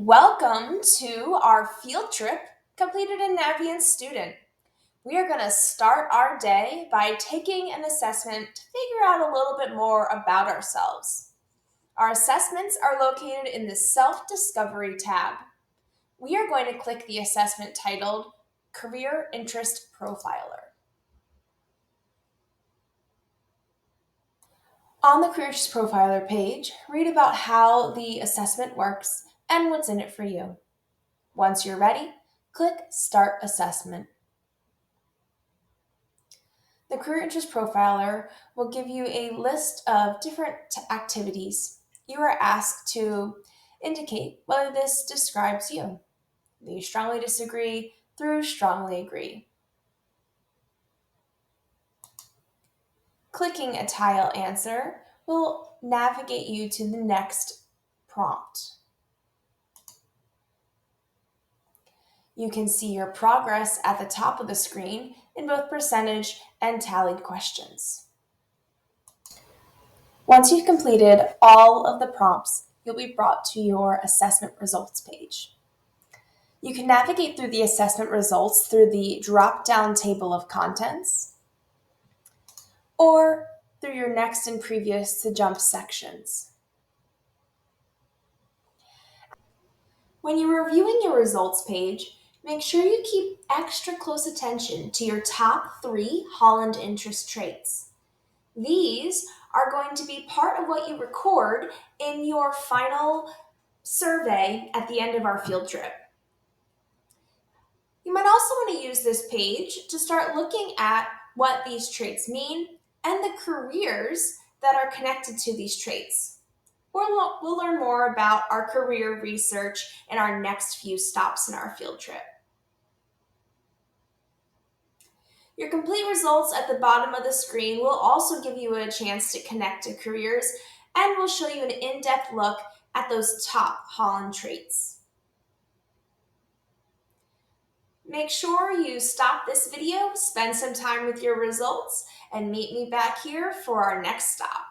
Welcome to our field trip completed a Navian student. We are going to start our day by taking an assessment to figure out a little bit more about ourselves. Our assessments are located in the Self-Discovery tab. We are going to click the assessment titled Career Interest Profiler. On the Career Interest Profiler page, read about how the assessment works and what's in it for you. Once you're ready, click Start Assessment. The Career Interest Profiler will give you a list of different activities. You are asked to indicate whether this describes you. The strongly disagree through strongly agree. Clicking a tile answer will navigate you to the next prompt. You can see your progress at the top of the screen in both percentage and tallied questions. Once you've completed all of the prompts, you'll be brought to your assessment results page. You can navigate through the assessment results through the drop-down table of contents or through your next and previous to jump sections. When you're reviewing your results page, make sure you keep extra close attention to your top 3 Holland interest traits. These are going to be part of what you record in your final survey at the end of our field trip. You might also want to use this page to start looking at what these traits mean and the careers that are connected to these traits. We'll learn more about our career research in our next few stops in our field trip. Your complete results at the bottom of the screen will also give you a chance to connect to careers and will show you an in-depth look at those top Holland traits. Make sure you stop this video, spend some time with your results, and meet me back here for our next stop.